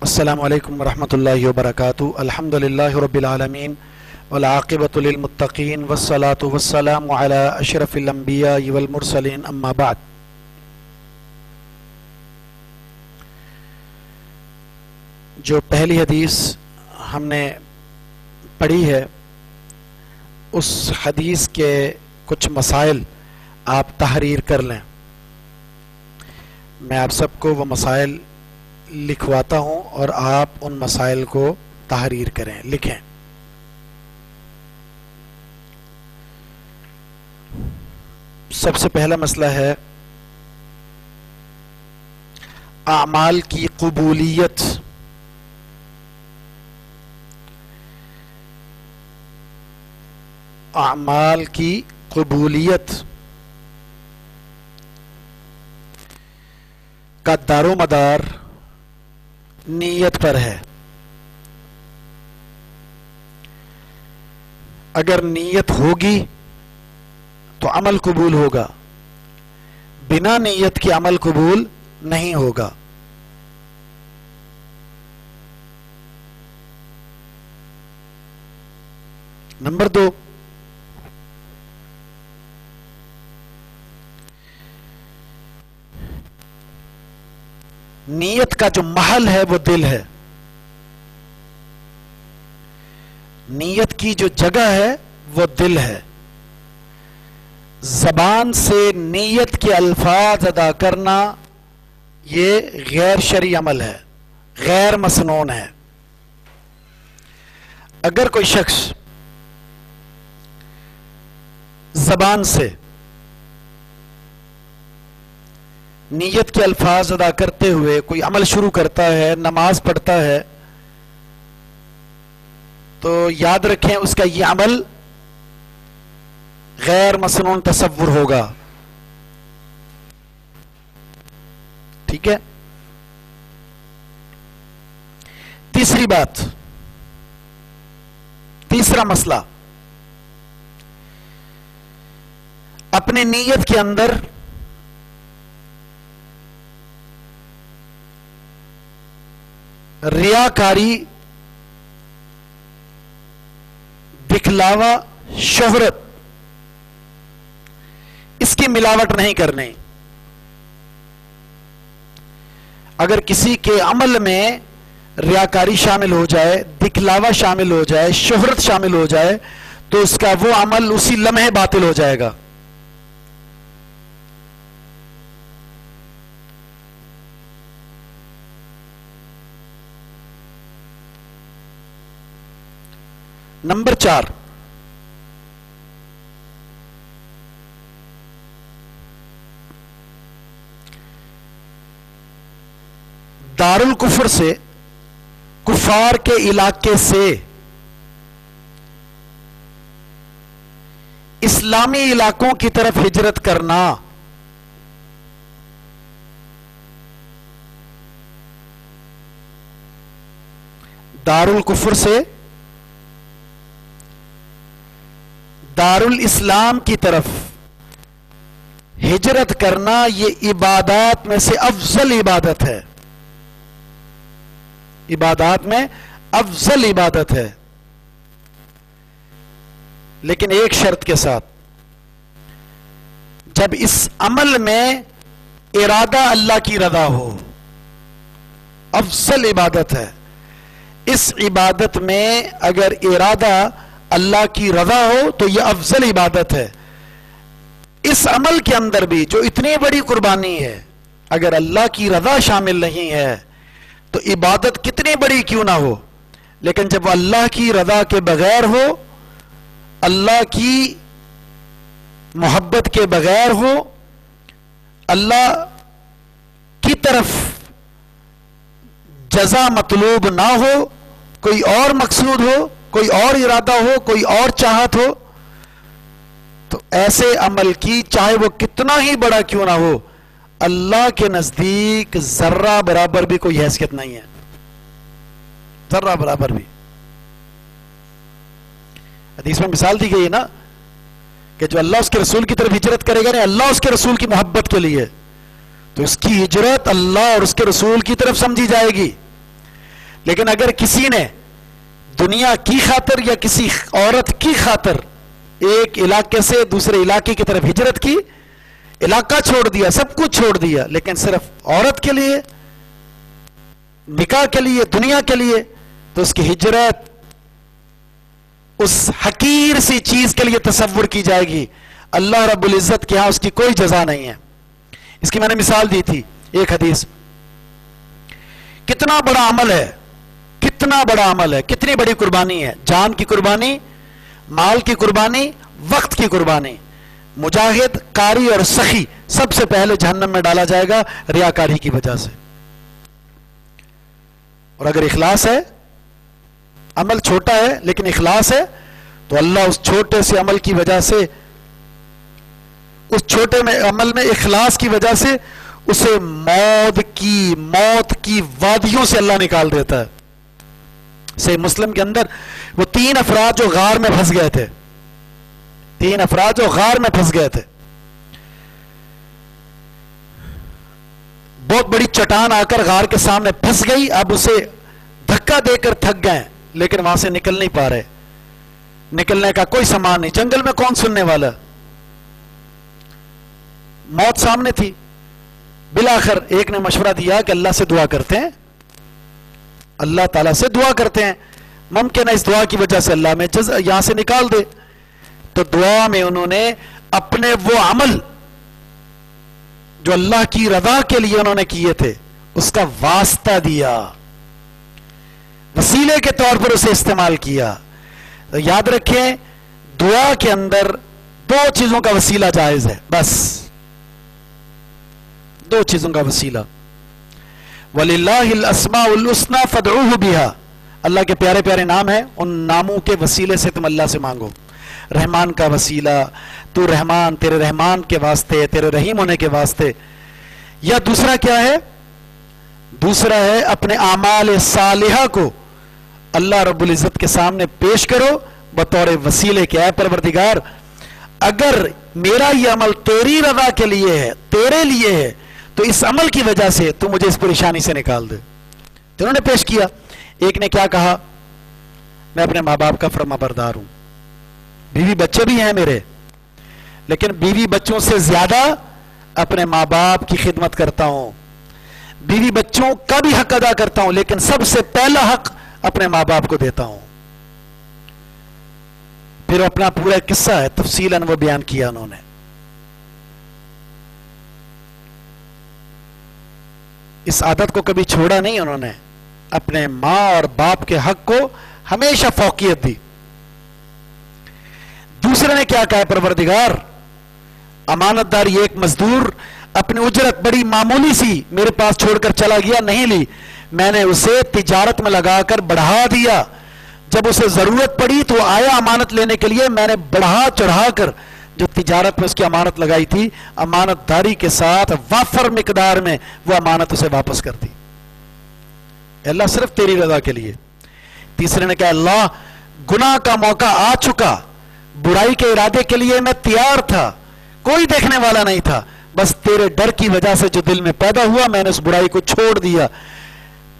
السلام علیکم ورحمۃ اللہ وبرکاتہ۔ الحمد للہ رب العالمین والعاقبۃ للمتقین والصلاۃ والسلام علی اشرف الانبیاء والمرسلین، اما بعد۔ جو پہلی حدیث ہم نے پڑھی ہے اس حدیث کے کچھ مسائل آپ تحریر کر لیں۔ میں آپ سب کو وہ مسائل لکھواتا ہوں اور آپ ان مسائل کو تحریر کریں، لکھیں۔ سب سے پہلا مسئلہ ہے اعمال کی قبولیت۔ اعمال کی قبولیت کا دار و مدار نیت پر ہے۔ اگر نیت ہوگی تو عمل قبول ہوگا، بنا نیت کے عمل قبول نہیں ہوگا۔ نمبر 2، نیت کا جو محل ہے وہ دل ہے۔ نیت کی جو جگہ ہے وہ دل ہے۔ زبان سے نیت کے الفاظ ادا کرنا یہ غیر شرعی عمل ہے، غیر مسنون ہے۔ اگر کوئی شخص زبان سے نیت کے الفاظ ادا کرتے ہوئے کوئی عمل شروع کرتا ہے، نماز پڑھتا ہے، تو یاد رکھیں اس کا یہ عمل غیر مسنون تصور ہوگا۔ ٹھیک ہے؟ تیسری بات، تیسرا مسئلہ، اپنے نیت کے اندر ریاکاری، دکھلاوا، شہرت، اس کی ملاوٹ نہیں کرنی۔ اگر کسی کے عمل میں ریاکاری شامل ہو جائے، دکھلاوا شامل ہو جائے، شہرت شامل ہو جائے تو اس کا وہ عمل اسی لمحے باطل ہو جائے گا۔ نمبر 4، دارالکفر سے، کفار کے علاقے سے اسلامی علاقوں کی طرف ہجرت کرنا۔ دارالکفر سے دارالاسلام کی طرف ہجرت کرنا یہ عبادات میں سے افضل عبادت ہے۔ عبادات میں افضل عبادت ہے، لیکن ایک شرط کے ساتھ، جب اس عمل میں ارادہ اللہ کی رضا ہو۔ افضل عبادت ہے، اس عبادت میں اگر ارادہ اللہ کی رضا ہو تو یہ افضل عبادت ہے۔ اس عمل کے اندر بھی جو اتنی بڑی قربانی ہے، اگر اللہ کی رضا شامل نہیں ہے تو عبادت کتنی بڑی کیوں نہ ہو، لیکن جب اللہ کی رضا کے بغیر ہو، اللہ کی محبت کے بغیر ہو، اللہ کی طرف جزا مطلوب نہ ہو، کوئی اور مقصود ہو، کوئی اور ارادہ ہو، کوئی اور چاہت ہو، تو ایسے عمل کی چاہے وہ کتنا ہی بڑا کیوں نہ ہو، اللہ کے نزدیک ذرہ برابر بھی کوئی حیثیت نہیں ہے، ذرہ برابر بھی۔ حدیث میں مثال دی گئی ہے نا کہ جو اللہ اس کے رسول کی طرف ہجرت کرے گا، اللہ اس کے رسول کی محبت کے لیے، تو اس کی ہجرت اللہ اور اس کے رسول کی طرف سمجھی جائے گی۔ لیکن اگر کسی نے دنیا کی خاطر یا کسی عورت کی خاطر ایک علاقے سے دوسرے علاقے کی طرف ہجرت کی، علاقہ چھوڑ دیا، سب کچھ چھوڑ دیا، لیکن صرف عورت کے لیے، نکاح کے لیے، دنیا کے لیے، تو اس کی ہجرت اس حقیر سی چیز کے لیے تصور کی جائے گی، اللہ رب العزت کے ہاں اس کی کوئی جزا نہیں ہے۔ اس کی میں نے مثال دی تھی ایک حدیث، کتنا بڑا عمل ہے، کتنا بڑا عمل ہے، کتنی بڑی قربانی ہے، جان کی قربانی، مال کی قربانی، وقت کی قربانی۔ مجاہد، قاری اور سخی سب سے پہلے جہنم میں ڈالا جائے گا ریاکاری کی وجہ سے۔ اور اگر اخلاص ہے، عمل چھوٹا ہے لیکن اخلاص ہے، تو اللہ اس چھوٹے سے عمل کی وجہ سے، اس چھوٹے میں عمل میں اخلاص کی وجہ سے اسے موت کی وادیوں سے اللہ نکال دیتا ہے۔ صحیح مسلم کے اندر وہ 3 افراد جو غار میں پھنس گئے تھے، 3 افراد جو غار میں پھنس گئے تھے، بہت بڑی چٹان آ کر غار کے سامنے پھنس گئی، اب اسے دھکا دے کر تھک گئے لیکن وہاں سے نکل نہیں پا رہے، نکلنے کا کوئی سامان نہیں، جنگل میں کون سننے والا، موت سامنے تھی۔ بالآخر ایک نے مشورہ دیا کہ اللہ سے دعا کرتے ہیں، اللہ تعالیٰ سے دعا کرتے ہیں، ممکن ہے اس دعا کی وجہ سے اللہ میں یہاں سے نکال دے۔ تو دعا میں انہوں نے اپنے وہ عمل جو اللہ کی رضا کے لیے انہوں نے کیے تھے اس کا واسطہ دیا، وسیلے کے طور پر اسے استعمال کیا۔ تو یاد رکھیں دعا کے اندر 2 چیزوں کا وسیلہ جائز ہے، بس 2 چیزوں کا وسیلہ۔ وَلِلَّهِ الْأَسْمَاءُ الْحُسْنَى فَادْعُوهُ بِهَا، اللہ کے پیارے پیارے نام ہیں، ان ناموں کے وسیلے سے تم اللہ سے مانگو۔ رحمان کا وسیلہ، تو رحمان، تیرے رحمان کے واسطے، تیرے رحیم ہونے کے واسطے۔ یا دوسرا کیا ہے؟ دوسرا ہے اپنے اعمال صالحہ کو اللہ رب العزت کے سامنے پیش کرو بطور وسیلے کے، اے پروردگار اگر میرا یہ عمل تیری رضا کے لیے ہے، تیرے لیے ہے، تو اس عمل کی وجہ سے تو مجھے اس پریشانی سے نکال دے۔ تو انہوں نے پیش کیا۔ ایک نے کیا کہا؟ میں اپنے ماں باپ کا فرما بردار ہوں، بیوی بچے بھی ہیں میرے، لیکن بیوی بچوں سے زیادہ اپنے ماں باپ کی خدمت کرتا ہوں، بیوی بچوں کا بھی حق ادا کرتا ہوں، لیکن سب سے پہلا حق اپنے ماں باپ کو دیتا ہوں۔ پھر اپنا پورا قصہ ہے، تفصیلاً وہ بیان کیا انہوں نے۔ اس عادت کو کبھی چھوڑا نہیں انہوں نے، اپنے ماں اور باپ کے حق کو ہمیشہ فوقیت دی۔ دوسرے نے کیا کہا؟ پروردگار امانت داری ایک مزدور اپنی اجرت بڑی معمولی سی میرے پاس چھوڑ کر چلا گیا، نہیں لی، میں نے اسے تجارت میں لگا کر بڑھا دیا، جب اسے ضرورت پڑی تو آیا امانت لینے کے لیے، میں نے بڑھا چڑھا کر جو تجارت میں اس کی امانت لگائی تھی، امانت داری کے ساتھ وافر مقدار میں وہ امانت اسے واپس کر دی، اللہ صرف تیری رضا کے لیے۔ تیسرے نے کہا اللہ گناہ کا موقع آ چکا، برائی کے ارادے کے لیے میں تیار تھا، کوئی دیکھنے والا نہیں تھا، بس تیرے ڈر کی وجہ سے جو دل میں پیدا ہوا میں نے اس برائی کو چھوڑ دیا۔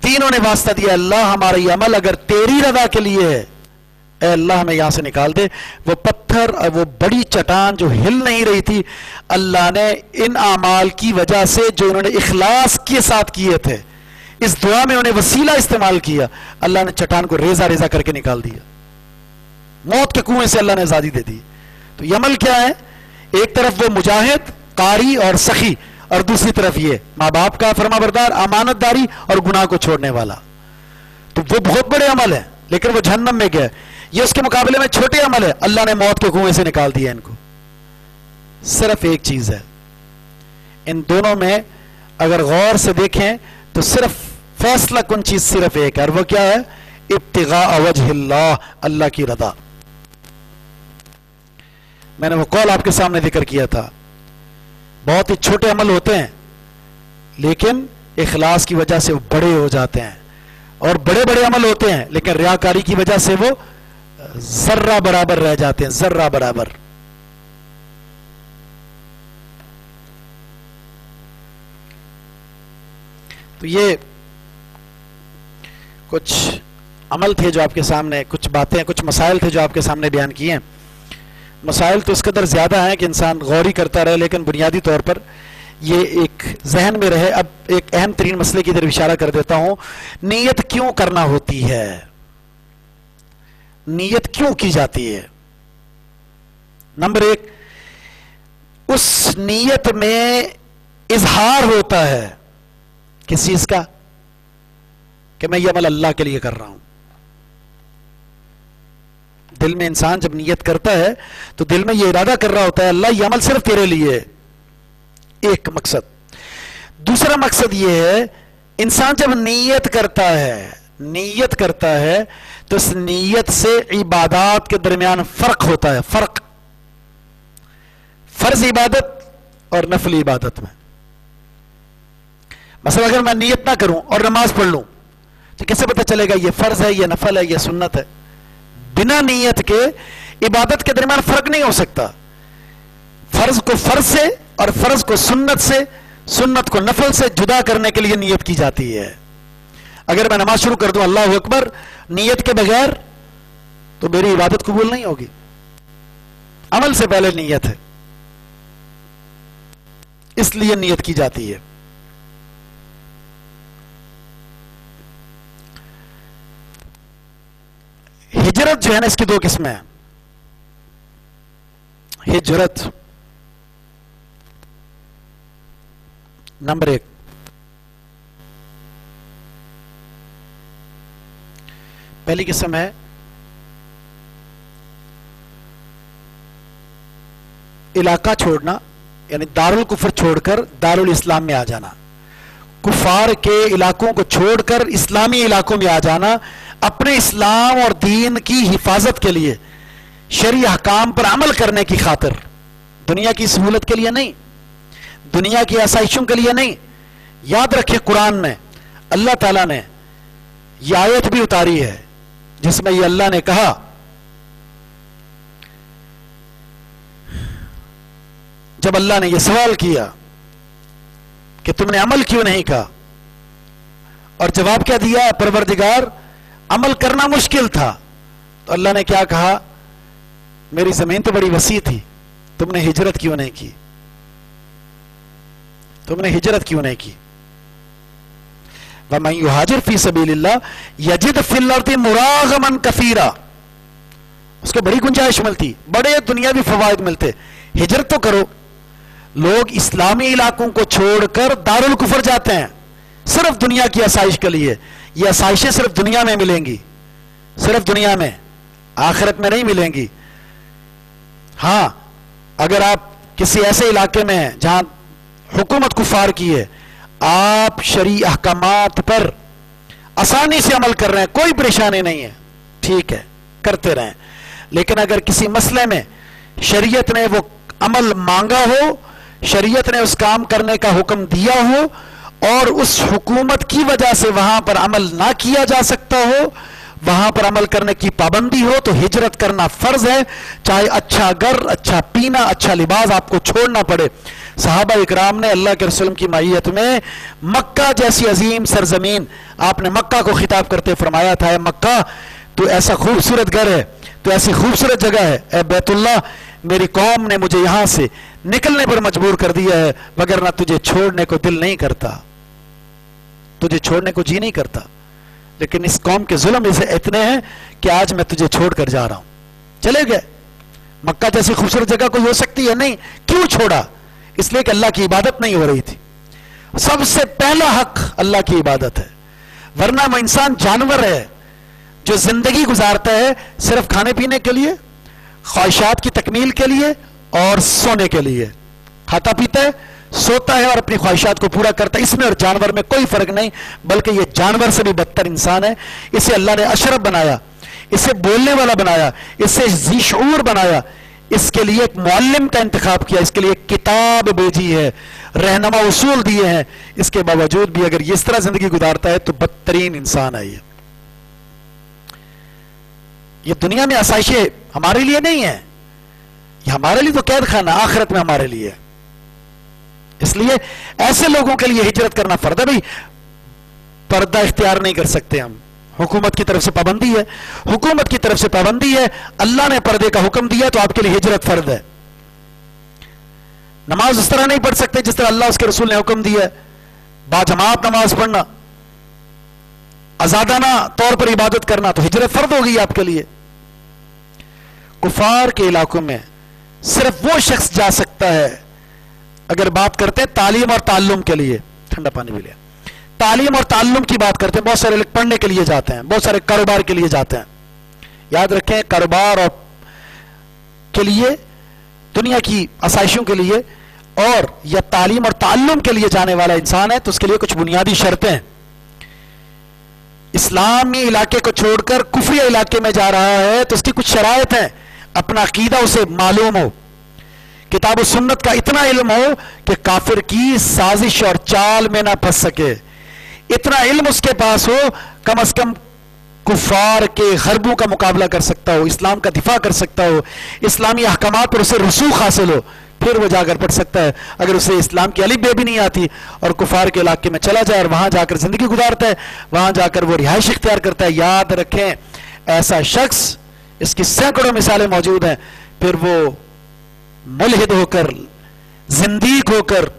تینوں نے واسطہ دیا اللہ ہمارا یہ عمل اگر تیری رضا کے لیے ہے، اے اللہ ہمیں یہاں سے نکال دے۔ وہ پتھر اور وہ بڑی چٹان جو ہل نہیں رہی تھی، اللہ نے ان اعمال کی وجہ سے جو انہوں نے اخلاص کے ساتھ کیے تھے، اس دعا میں انہیں وسیلہ استعمال کیا، اللہ نے چٹان کو ریزہ ریزہ کر کے نکال دیا، موت کے کنویں سے اللہ نے آزادی دے دی۔ تو یہ عمل کیا ہے؟ ایک طرف وہ مجاہد، قاری اور سخی، اور دوسری طرف یہ ماں باپ کا فرما بردار، امانت داری اور گناہ کو چھوڑنے والا۔ تو وہ بہت بڑے عمل ہے لیکن وہ جہنم میں گئے، یہ اس کے مقابلے میں چھوٹے عمل ہے، اللہ نے موت کے کنویں سے نکال دیا ان کو۔ صرف ایک چیز ہے ان دونوں میں، اگر غور سے دیکھیں تو صرف فیصلہ کن چیز صرف ایک ہے، اور وہ کیا ہے؟ ابتغاء وجہ اللہ، اللہ کی رضا۔ میں نے وہ قول آپ کے سامنے ذکر کیا تھا، بہت ہی چھوٹے عمل ہوتے ہیں لیکن اخلاص کی وجہ سے وہ بڑے ہو جاتے ہیں، اور بڑے بڑے عمل ہوتے ہیں لیکن ریاکاری کی وجہ سے وہ ذرہ برابر رہ جاتے ہیں، ذرہ برابر۔ تو یہ کچھ عمل تھے جو آپ کے سامنے، کچھ باتیں، کچھ مسائل تھے جو آپ کے سامنے بیان کیے ہیں. مسائل تو اس قدر زیادہ ہیں کہ انسان غور ہی کرتا رہے، لیکن بنیادی طور پر یہ ایک ذہن میں رہے. اب ایک اہم ترین مسئلے کی طرف اشارہ کر دیتا ہوں. نیت کیوں کرنا ہوتی ہے؟ نیت کیوں کی جاتی ہے؟ نمبر ایک، اس نیت میں اظہار ہوتا ہے کس چیز کا؟ کہ میں یہ عمل اللہ کے لیے کر رہا ہوں. دل میں انسان جب نیت کرتا ہے تو دل میں یہ ارادہ کر رہا ہوتا ہے اللہ یہ عمل صرف تیرے لیے ہے. ایک مقصد. دوسرا مقصد یہ ہے انسان جب نیت کرتا ہے تو اس نیت سے عبادات کے درمیان فرق ہوتا ہے. فرق فرض عبادت اور نفل عبادت میں. مثلا اگر میں نیت نہ کروں اور نماز پڑھ لوں تو کیسے پتہ چلے گا یہ فرض ہے، یہ نفل ہے، یہ سنت ہے؟ بنا نیت کے عبادت کے درمیان فرق نہیں ہو سکتا. فرض کو فرض سے اور فرض کو سنت سے، سنت کو نفل سے جدا کرنے کے لیے نیت کی جاتی ہے. اگر میں نماز شروع کر دوں اللہ اکبر نیت کے بغیر تو میری عبادت قبول نہیں ہوگی. عمل سے پہلے نیت ہے، اس لیے نیت کی جاتی ہے. ہجرت جو ہے نا اس کی دو قسمیں ہیں. ہجرت نمبر ایک، پہلی قسم ہے علاقہ چھوڑنا، یعنی دارالکفر چھوڑ کر دارالاسلام میں آ جانا. کفار کے علاقوں کو چھوڑ کر اسلامی علاقوں میں آ جانا، اپنے اسلام اور دین کی حفاظت کے لیے، شرعی احکام پر عمل کرنے کی خاطر. دنیا کی سہولت کے لیے نہیں، دنیا کی آسائشوں کے لیے نہیں. یاد رکھیں قرآن میں اللہ تعالیٰ نے یہ آیت بھی اتاری ہے جس میں یہ اللہ نے کہا جب اللہ نے یہ سوال کیا کہ تم نے عمل کیوں نہیں کہا، اور جواب کیا دیا؟ پروردگار عمل کرنا مشکل تھا. تو اللہ نے کیا کہا؟ میری زمین تو بڑی وسیع تھی، تم نے ہجرت کیوں نہیں کی؟ تم نے ہجرت کیوں نہیں کی؟ وَمَن يُهَاجِرْ فِي سَبِيلِ اللَّهِ يَجِدْ فِي الْأَرْضِ مُرَاغَمًا كَثِيرًا. اس کو بڑی گنجائش ملتی، بڑے دنیاوی فوائد ملتے. ہجرت تو کرو. لوگ اسلامی علاقوں کو چھوڑ کر دارالکفر جاتے ہیں صرف دنیا کی آسائش کے لیے. یہ آسائشیں صرف دنیا میں ملیں گی، صرف دنیا میں، آخرت میں نہیں ملیں گی. ہاں اگر آپ کسی ایسے علاقے میں ہیں جہاں حکومت کفار کی ہے، آپ شرعی احکامات پر آسانی سے عمل کر رہے ہیں، کوئی پریشانی نہیں ہے، ٹھیک ہے کرتے رہیں. لیکن اگر کسی مسئلے میں شریعت نے وہ عمل مانگا ہو، شریعت نے اس کام کرنے کا حکم دیا ہو اور اس حکومت کی وجہ سے وہاں پر عمل نہ کیا جا سکتا ہو، وہاں پر عمل کرنے کی پابندی ہو، تو ہجرت کرنا فرض ہے. چاہے اچھا گھر، اچھا پینا، اچھا لباس آپ کو چھوڑنا پڑے. صحابہ اکرام نے اللہ کے رسول کی معیت میں مکہ جیسی عظیم سرزمین، آپ نے مکہ کو خطاب کرتے فرمایا تھا، اے مکہ تو ایسا خوبصورت گھر ہے، تو ایسی خوبصورت جگہ ہے، اے بیت اللہ میری قوم نے مجھے یہاں سے نکلنے پر مجبور کر دیا ہے، وگرنہ تجھے چھوڑنے کو دل نہیں کرتا، تجھے چھوڑنے کو جی نہیں کرتا. لیکن اس قوم کے ظلم اسے اتنے ہیں کہ آج میں تجھے چھوڑ کر جا رہا ہوں. چلے گئے. مکہ جیسی خوبصورت جگہ کوئی ہو سکتی ہے؟ نہیں. کیوں چھوڑا؟ اس لیے کہ اللہ کی عبادت نہیں ہو رہی تھی. سب سے پہلا حق اللہ کی عبادت ہے، ورنہ وہ انسان جانور ہے جو زندگی گزارتا ہے صرف کھانے پینے کے لیے، خواہشات کی تکمیل کے لیے اور سونے کے لیے. کھاتا پیتا ہے، سوتا ہے اور اپنی خواہشات کو پورا کرتا ہے. اس میں اور جانور میں کوئی فرق نہیں، بلکہ یہ جانور سے بھی بدتر انسان ہے. اسے اللہ نے اشرف بنایا، اسے بولنے والا بنایا، اسے ذی شعور بنایا. اس کے لیے ایک معلم کا انتخاب کیا، اس کے لیے ایک کتاب بھیجی ہے، رہنما اصول دیے ہیں. اس کے باوجود بھی اگر یہ اس طرح زندگی گزارتا ہے تو بدترین انسان ہے. یہ دنیا میں آسائشیں ہمارے لیے نہیں ہیں، یہ ہمارے لیے تو قید خانہ، آخرت میں ہمارے لیے. اس لیے ایسے لوگوں کے لیے ہجرت کرنا فرض ہے. بھائی پردہ اختیار نہیں کر سکتے ہم، حکومت کی طرف سے پابندی ہے، حکومت کی طرف سے پابندی ہے، اللہ نے پردے کا حکم دیا تو آپ کے لیے ہجرت فرض ہے۔ نماز اس طرح نہیں پڑھ سکتے جس طرح اللہ اس کے رسول نے حکم دیا ہے، باجماعت نماز پڑھنا، آزادانہ طور پر عبادت کرنا، تو ہجرت فرض ہو گئی آپ کے لیے۔ کفار کے علاقوں میں صرف وہ شخص جا سکتا ہے، اگر بات کرتے ہیں تعلیم اور تعلم کے لیے، ٹھنڈا پانی بھی لیا، تعلیم اور تعلم کی بات کرتے ہیں، بہت سارے لوگ پڑھنے کے لیے جاتے ہیں، بہت سارے کاروبار کے لیے جاتے ہیں۔ یاد رکھیں، کاروبار اور کے لیے، دنیا کی آسائشوں کے لیے، اور یا تعلیم اور تعلم کے لیے جانے والا انسان ہے تو اس کے لیے کچھ بنیادی شرطیں ہیں۔ اسلامی علاقے کو چھوڑ کر کفری علاقے میں جا رہا ہے تو اس کی کچھ شرائط ہیں، اپنا عقیدہ اسے معلوم ہو، کتاب و سنت کا اتنا علم ہو کہ کافر کی سازش اور چال میں نہ پھنس سکے، اتنا علم اس کے پاس ہو کم از کم کفار کے غربوں کا مقابلہ کر سکتا ہو، اسلام کا دفاع کر سکتا ہو، اسلامی احکامات پر اسے رسوخ حاصل ہو، پھر وہ جا کر پڑھ سکتا ہے۔ اگر اسے اسلام کی الف بے بھی نہیں آتی اور کفار کے علاقے میں چلا جائے اور وہاں جا کر زندگی گزارتا ہے، وہاں جا کر وہ رہائش اختیار کرتا ہے، یاد رکھیں ایسا شخص، اس کی سینکڑوں مثالیں موجود ہیں، پھر وہ ملحد ہو کر، زندیق ہو کر،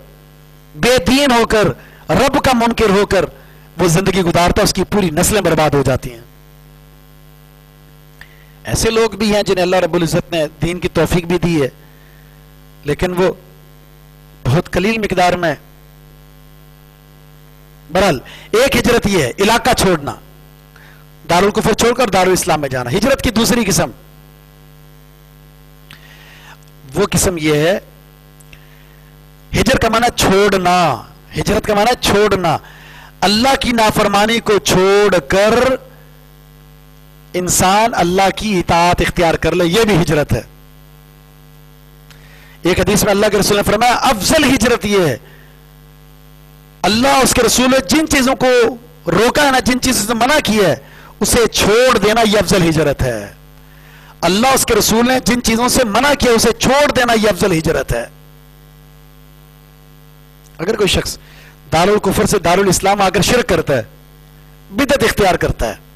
بے دین ہو کر، رب کا منکر ہو کر وہ زندگی گزارتا ہے، اس کی پوری نسلیں برباد ہو جاتی ہیں۔ ایسے لوگ بھی ہیں جنہیں اللہ رب العزت نے دین کی توفیق بھی دی ہے، لیکن وہ بہت قلیل مقدار میں۔ بہرحال ایک ہجرت یہ ہے علاقہ چھوڑنا، دارالکفر چھوڑ کر دارالاسلام میں جانا۔ ہجرت کی دوسری قسم، وہ قسم یہ ہے، ہجرت کا معنی چھوڑنا، ہجرت کا معنی چھوڑنا، اللہ کی نافرمانی کو چھوڑ کر انسان اللہ کی اطاعت اختیار کر لے، یہ بھی ہجرت ہے۔ ایک حدیث میں اللہ کے رسول نے فرمایا افضل ہجرت یہ ہے، اللہ اس کے رسول نے جن چیزوں کو روکا ہے نا، جن چیزوں سے منع کیا ہے اسے چھوڑ دینا، یہ افضل ہجرت ہے۔ اللہ اس کے رسول نے جن چیزوں سے منع کیا اسے چھوڑ دینا، یہ افضل ہجرت ہے۔ اگر کوئی شخص دارالکفر سے دارالاسلام آ کر شرک کرتا ہے، بدعت اختیار کرتا ہے،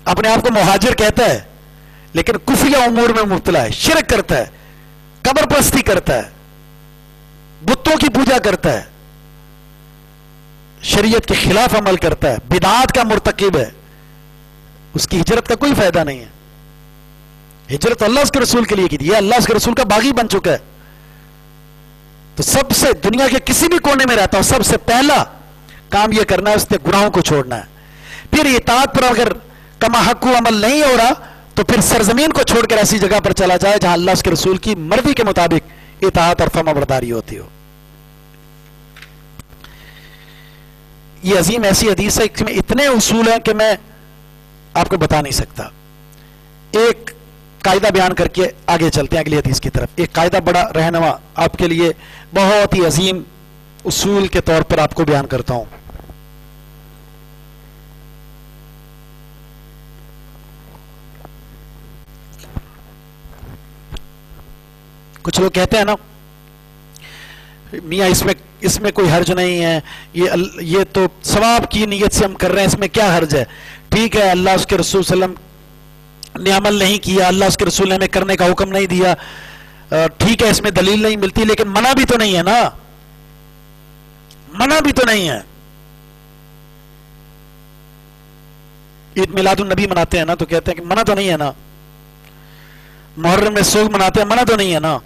اپنے آپ کو مہاجر کہتا ہے لیکن کفریہ امور میں مبتلا ہے، شرک کرتا ہے، قبر پرستی کرتا ہے، بتوں کی پوجا کرتا ہے، شریعت کے خلاف عمل کرتا ہے، بدعات کا مرتکب ہے، اس کی ہجرت کا کوئی فائدہ نہیں ہے۔ ہجرت اللہ اس کے رسول کے لیے کی دی ہے، اللہ اس کے رسول کا باغی بن چکا ہے۔ تو سب سے دنیا کے کسی بھی کونے میں رہتا ہوں، سب سے پہلا کام یہ کرنا ہے اس نے گناہوں کو چھوڑنا ہے۔ پھر اطاعت پر اگر کما حق عمل نہیں ہو رہا تو پھر سرزمین کو چھوڑ کر ایسی جگہ پر چلا جائے جہاں اللہ اس کے رسول کی مرضی کے مطابق اطاعت اور فرما برداری ہوتی ہو۔ یہ عظیم ایسی حدیث ہے، اس میں اتنے اصول ہیں کہ میں آپ کو بتا نہیں سکتا۔ ایک قاعدہ بیان کر کے آگے چلتے ہیں اگلی حدیث کی طرف۔ ایک قاعدہ بڑا رہنما آپ کے لیے بہت ہی عظیم اصول کے طور پر آپ کو بیان کرتا ہوں۔ کچھ لوگ کہتے ہیں نا میاں اس میں کوئی حرج نہیں ہے، یہ تو ثواب کی نیت سے ہم کر رہے ہیں، اس میں کیا حرج ہے؟ ٹھیک ہے، اللہ اس کے رسول صلی اللہ علیہ وسلم نے عمل نہیں کیا، اللہ اس کے رسول نے ہمیں کرنے کا حکم نہیں دیا، ٹھیک ہے اس میں دلیل نہیں ملتی، لیکن منع بھی تو نہیں ہے نا، منع بھی تو نہیں ہے۔ عید میلاد النبی مناتے ہیں نا تو کہتے ہیں کہ منع تو نہیں ہے نا، محرم میں سوگ مناتے ہیں، منع تو نہیں ہے نا۔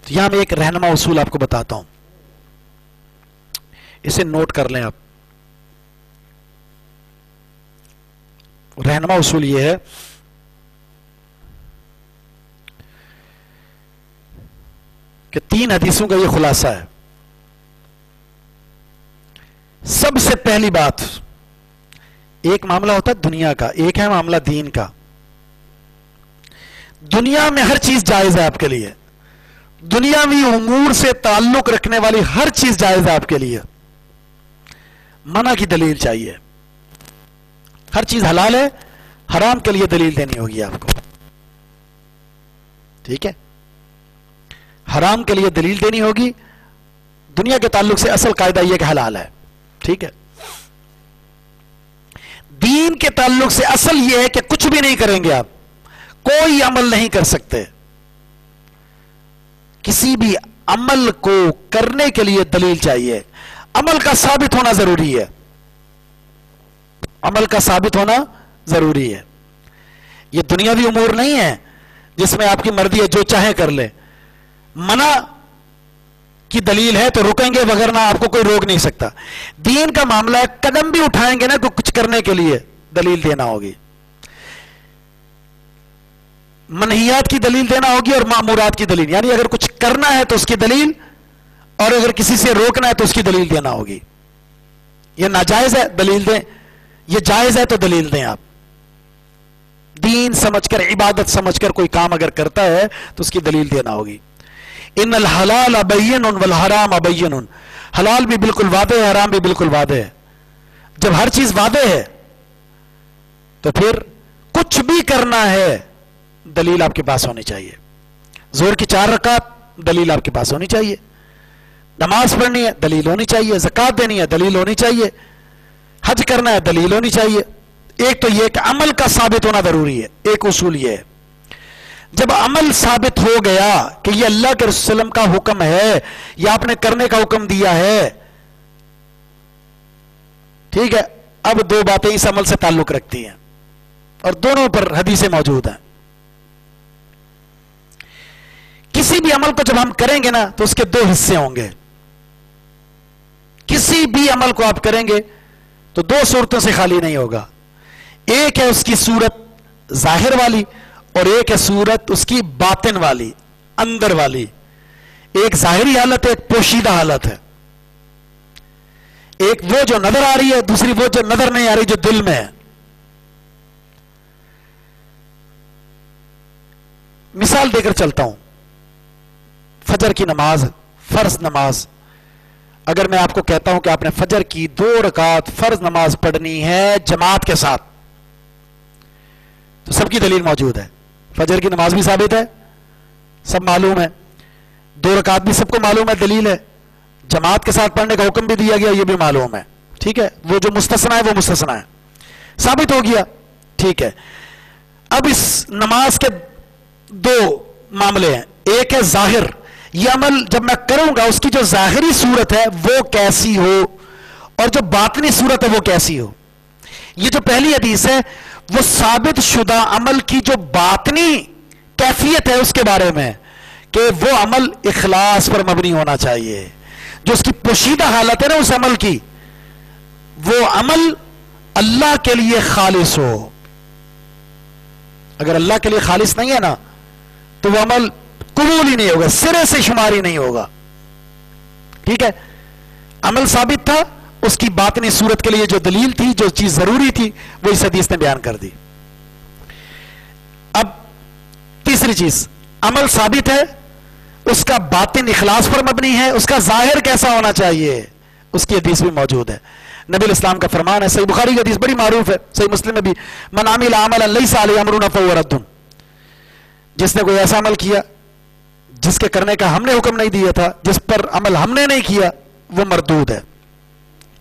تو یہاں میں ایک رہنما اصول آپ کو بتاتا ہوں، اسے نوٹ کر لیں آپ۔ رہنما اصول یہ ہے کہ 3 حدیثوں کا یہ خلاصہ ہے۔ سب سے پہلی بات، ایک معاملہ ہوتا ہے دنیا کا، ایک ہے معاملہ دین کا۔ دنیا میں ہر چیز جائز ہے آپ کے لیے، دنیاوی امور سے تعلق رکھنے والی ہر چیز جائز ہے آپ کے لیے، منع کی دلیل چاہیے۔ ہر چیز حلال ہے، حرام کے لیے دلیل دینی ہوگی آپ کو، ٹھیک ہے؟ حرام کے لیے دلیل دینی ہوگی، دنیا کے تعلق سے اصل قاعدہ یہ کہ حلال ہے، ٹھیک ہے؟ دین کے تعلق سے اصل یہ ہے کہ کچھ بھی نہیں کریں گے آپ، کوئی عمل نہیں کر سکتے. کسی بھی عمل کو کرنے کے لیے دلیل چاہیے، عمل کا ثابت ہونا ضروری ہے، عمل کا ثابت ہونا ضروری ہے. یہ دنیاوی امور نہیں ہے جس میں آپ کی مرضی ہے جو چاہے کر لے. منع کی دلیل ہے تو رکیں گے، وگرنہ آپ کو کوئی روک نہیں سکتا. دین کا معاملہ ہے، قدم بھی اٹھائیں گے نا تو کچھ کرنے کے لیے دلیل دینا ہوگی، منہیات کی دلیل دینا ہوگی اور مامورات کی دلیل. یعنی اگر کچھ کرنا ہے تو اس کی دلیل، اور اگر کسی سے روکنا ہے تو اس کی دلیل دینا ہوگی. یہ ناجائز ہے دلیل دیں، یہ جائز ہے تو دلیل دیں. آپ دین سمجھ کر، عبادت سمجھ کر کوئی کام اگر کرتا ہے تو اس کی دلیل دینا ہوگی. ان الحلال بین والحرام بین، حلال بھی بالکل واضح ہے، حرام بھی بالکل واضح ہے. جب ہر چیز واضح ہے تو پھر کچھ بھی کرنا ہے دلیل آپ کے پاس ہونی چاہیے. ظہر کی 4 رکعت دلیل آپ کے پاس ہونی چاہیے، نماز پڑھنی ہے دلیل ہونی چاہیے، زکوٰۃ دینی ہے دلیل ہونی چاہیے، حج کرنا ہے دلیل ہونی چاہیے. ایک تو یہ کہ عمل کا ثابت ہونا ضروری ہے. ایک اصول یہ ہے، جب عمل ثابت ہو گیا کہ یہ اللہ کے رسول صلی اللہ علیہ وسلم کا حکم ہے یا آپ نے کرنے کا حکم دیا ہے، ٹھیک ہے، اب 2 باتیں اس عمل سے تعلق رکھتی ہیں اور دونوں پر حدیثیں موجود ہیں. کسی بھی عمل کو جب ہم کریں گے نا تو اس کے 2 حصے ہوں گے. کسی بھی عمل کو آپ کریں گے تو 2 صورتوں سے خالی نہیں ہوگا. ایک ہے اس کی صورت ظاہر والی اور ایک ہے صورت اس کی باطن والی، اندر والی. ایک ظاہری حالت ہے، ایک پوشیدہ حالت ہے. ایک وہ جو نظر آ رہی ہے، دوسری وہ جو نظر نہیں آ رہی، جو دل میں ہے. مثال دے کر چلتا ہوں. فجر کی نماز، فرض نماز، اگر میں آپ کو کہتا ہوں کہ آپ نے فجر کی 2 رکعت فرض نماز پڑھنی ہے جماعت کے ساتھ، تو سب کی دلیل موجود ہے. فجر کی نماز بھی ثابت ہے، سب معلوم ہے. 2 رکعت بھی سب کو معلوم ہے، دلیل ہے. جماعت کے ساتھ پڑھنے کا حکم بھی دیا گیا، یہ بھی معلوم ہے. ٹھیک ہے، وہ جو مستثنا ہے وہ مستثنا ہے، ثابت ہو گیا. ٹھیک ہے، اب اس نماز کے 2 معاملے ہیں. ایک ہے ظاہر، یہ عمل جب میں کروں گا اس کی جو ظاہری صورت ہے وہ کیسی ہو اور جو باطنی صورت ہے وہ کیسی ہو. یہ جو پہلی حدیث ہے وہ ثابت شدہ عمل کی جو باطنی کیفیت ہے اس کے بارے میں، کہ وہ عمل اخلاص پر مبنی ہونا چاہیے. جو اس کی پوشیدہ حالت ہے نا اس عمل کی، وہ عمل اللہ کے لیے خالص ہو. اگر اللہ کے لیے خالص نہیں ہے نا تو وہ عمل قبول ہی نہیں ہوگا، سرے سے شمار ہی نہیں ہوگا. ٹھیک ہے، عمل ثابت تھا، اس کی باطنی صورت کے لیے جو دلیل تھی، جو چیز ضروری تھی، وہ اس حدیث نے بیان کر دی. اب تیسری چیز، عمل ثابت ہے، اس کا باطن اخلاص پر مبنی ہے، اس کا ظاہر کیسا ہونا چاہیے، اس کی حدیث بھی موجود ہے. نبی الاسلام کا فرمان ہے، صحیح بخاری کی حدیث بڑی معروف ہے، صحیح مسلم میں بھی، من عمل عملا لیس علیہ امرنا فہو رد. جس نے کوئی ایسا عمل کیا جس کے کرنے کا ہم نے حکم نہیں دیا تھا، جس پر عمل ہم نے نہیں کیا، وہ مردود ہے،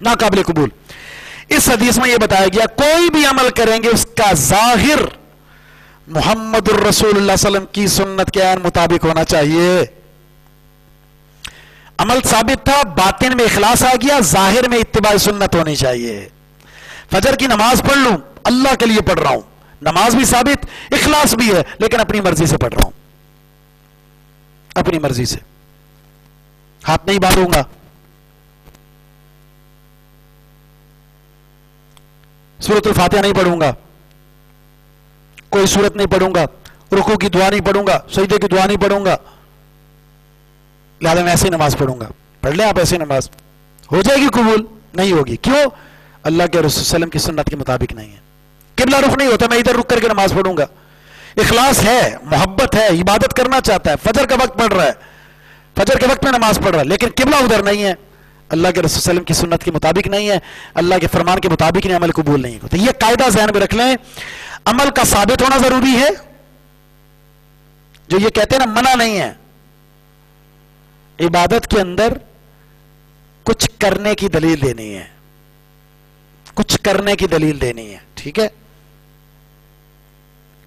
ناقابل قبول. اس حدیث میں یہ بتایا گیا کوئی بھی عمل کریں گے اس کا ظاہر محمد الرسول اللہ صلی اللہ علیہ وسلم کی سنت کے عین مطابق ہونا چاہیے. عمل ثابت تھا، باطن میں اخلاص آ گیا، ظاہر میں اتباع سنت ہونی چاہیے. فجر کی نماز پڑھ لوں، اللہ کے لیے پڑھ رہا ہوں، نماز بھی ثابت، اخلاص بھی ہے، لیکن اپنی مرضی سے پڑھ رہا ہوں، اپنی مرضی سے. ہاتھ نہیں باندھوں گا، سورۃ الفاتحہ نہیں پڑھوں گا، کوئی سورت نہیں پڑھوں گا، رکوع کی دعا نہیں پڑھوں گا، سجدے کی دعا نہیں پڑھوں گا، لہذا میں ایسی نماز پڑھوں گا. پڑھ لیں آپ ایسی نماز، ہو جائے گی قبول؟ نہیں ہوگی. کیوں؟ اللہ کے رسول صلی اللہ علیہ وسلم کی سنت کے مطابق نہیں ہے. قبلہ رخ نہیں ہوتا، میں ادھر رک کر کے نماز پڑھوں گا. اخلاص ہے، محبت ہے، عبادت کرنا چاہتا ہے، فجر کا وقت پڑھ رہا ہے، فجر کے وقت میں نماز پڑھ رہا ہے، لیکن قبلہ ادھر نہیں ہے، اللہ کے رسول صلی اللہ علیہ وسلم کی سنت کے مطابق نہیں ہے، اللہ کے فرمان کے مطابق نہیں، عمل قبول نہیں ہوتا. یہ قاعدہ ذہن میں رکھ لیں، عمل کا ثابت ہونا ضروری ہے. جو یہ کہتے ہیں نا منع نہیں ہے، عبادت کے اندر کچھ کرنے کی دلیل دینی ہے، کچھ کرنے کی دلیل دینی ہے. ٹھیک ہے؟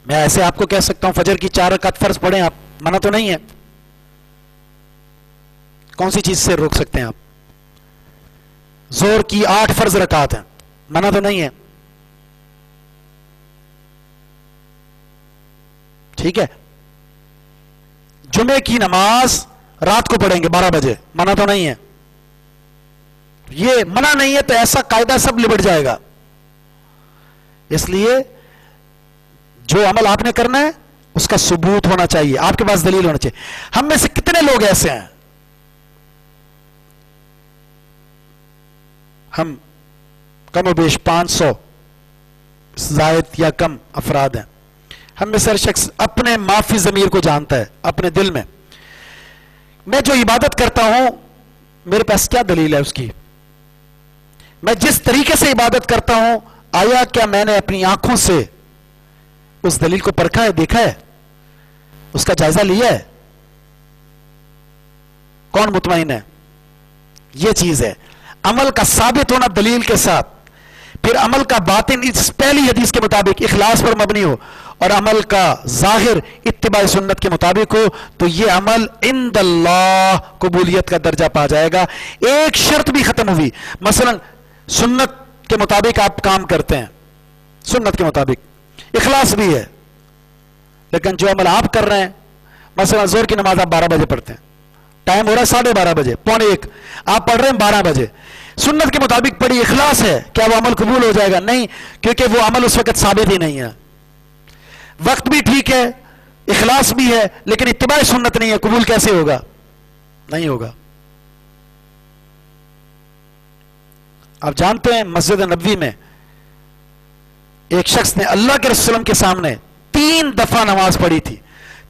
میں ایسے آپ کو کہہ سکتا ہوں فجر کی 4 رکعت فرض پڑھیں آپ، منع تو نہیں ہے. کون سی چیز سے روک سکتے ہیں آپ؟ زور کی 8 فرض رکعت ہیں، منع تو نہیں ہے. ٹھیک ہے؟ جمعے کی نماز رات کو پڑھیں گے 12 بجے، منع تو نہیں ہے. یہ منع نہیں ہے تو ایسا قاعدہ سب لبٹ جائے گا. اس لیے جو عمل آپ نے کرنا ہے اس کا ثبوت ہونا چاہیے، آپ کے پاس دلیل ہونا چاہیے. ہم میں سے کتنے لوگ ایسے ہیں، ہم کم و بیش 500 زائد یا کم افراد ہیں. ہم میں سے ہر شخص اپنے معافی ضمیر کو جانتا ہے اپنے دل میں. میں جو عبادت کرتا ہوں میرے پاس کیا دلیل ہے اس کی؟ میں جس طریقے سے عبادت کرتا ہوں آیا کیا میں نے اپنی آنکھوں سے اس دلیل کو پرکھا ہے، دیکھا ہے، اس کا جائزہ لیا ہے؟ کون مطمئن ہے؟ یہ چیز ہے عمل کا ثابت ہونا دلیل کے ساتھ. پھر عمل کا باطن اس پہلی حدیث کے مطابق اخلاص پر مبنی ہو اور عمل کا ظاہر اتباع سنت کے مطابق ہو تو یہ عمل عند اللہ قبولیت کا درجہ پا جائے گا. ایک شرط بھی ختم ہوئی، مثلا سنت کے مطابق آپ کام کرتے ہیں، سنت کے مطابق اخلاص بھی ہے، لیکن جو عمل آپ کر رہے ہیں، مثلا زور کی نماز آپ 12 بجے پڑھتے ہیں، ٹائم ہو رہا ہے 12:30 بجے، 12:45، آپ پڑھ رہے ہیں 12 بجے، سنت کے مطابق پڑھی، اخلاص ہے، کیا وہ عمل قبول ہو جائے گا؟ نہیں، کیونکہ وہ عمل اس وقت ثابت ہی نہیں ہے. وقت بھی ٹھیک ہے، اخلاص بھی ہے، لیکن اتباع سنت نہیں ہے، قبول کیسے ہوگا؟ نہیں ہوگا. آپ جانتے ہیں مسجد نبوی میں ایک شخص نے اللہ کے رسول کے سامنے 3 دفعہ نماز پڑھی تھی،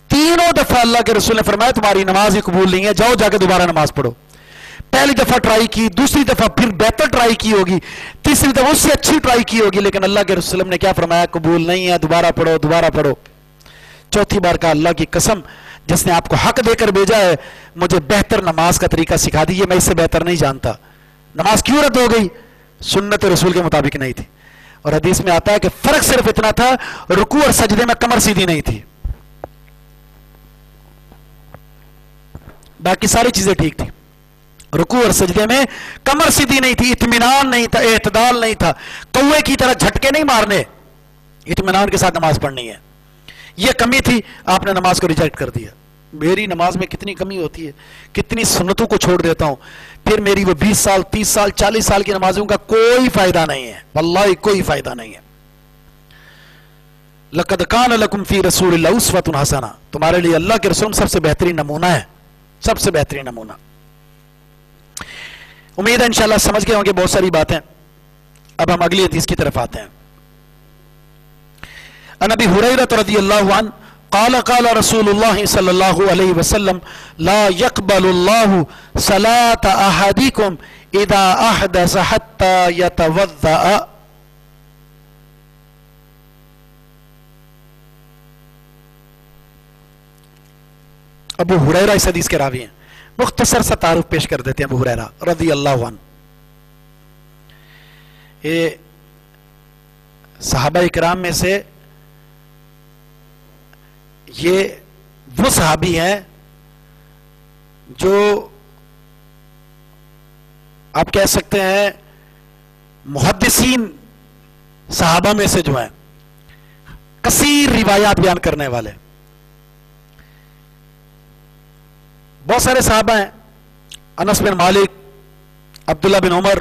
تینوں دفعہ اللہ کے رسول نے فرمایا تمہاری نماز ہی قبول نہیں ہے، جاؤ جا کے دوبارہ نماز پڑھو. پہلی دفعہ ٹرائی کی، دوسری دفعہ پھر بہتر ٹرائی کی ہوگی، تیسری دفعہ اس سے اچھی ٹرائی کی ہوگی، لیکن اللہ کے رسول نے کیا فرمایا؟ قبول نہیں ہے، دوبارہ پڑھو، دوبارہ پڑھو. چوتھی بار کا اللہ کی قسم جس نے آپ کو حق دے کر بھیجا ہے مجھے بہتر نماز کا طریقہ سکھا دیجیے، میں اس سے بہتر نہیں جانتا. نماز کیوں رد ہو گئی؟ سنت رسول کے مطابق نہیں تھی. اور حدیث میں آتا ہے کہ فرق صرف اتنا تھا رکوع اور سجدے میں کمر سیدھی نہیں تھی، باقی ساری چیزیں ٹھیک تھی. رکوع اور سجدے میں کمر سیدھی نہیں تھی، اطمینان نہیں تھا، اعتدال نہیں تھا، کوے کی طرح جھٹکے نہیں مارنے، اطمینان کے ساتھ نماز پڑھنی ہے. یہ کمی تھی، آپ نے نماز کو ریجیکٹ کر دیا. میری نماز میں کتنی کمی ہوتی ہے، کتنی سنتوں کو چھوڑ دیتا ہوں، پھر میری وہ 20 سال 30 سال 40 سال کی نمازوں کا کوئی فائدہ نہیں ہے، واللہ کوئی فائدہ نہیں ہے. لَقَدْ كَانَ لَكُمْ فِي رَسُولِ اللَّهِ أُسْوَةٌ حَسَنَةٌ، تمہارے لیے اللہ کے رسول سب سے بہترین نمونہ ہے، سب سے بہترین نمونہ. امید ہے انشاءاللہ سمجھ گئے ہوں گے بہت ساری باتیں. اب ہم اگلی حدیث کی طرف آتے ہیں. عن ابی ہریرہ رضی اللہ عنہ قال قال رسول اللہ صلی اللہ علیہ وسلم لا يقبل اللہ صلاة احدکم اذا احدث حتى يتوضأ. ابو ہریرہ اس حدیث کے راوی ہیں. مختصر سا تعارف پیش کر دیتے ہیں. ابو ہریرہ رضی اللہ عنہ یہ صحابہ اکرام میں سے یہ وہ صحابی ہیں جو آپ کہہ سکتے ہیں محدثین صحابہ میں سے جو ہیں کثیر روایات بیان کرنے والے. بہت سارے صحابہ ہیں، انس بن مالک، عبداللہ بن عمر،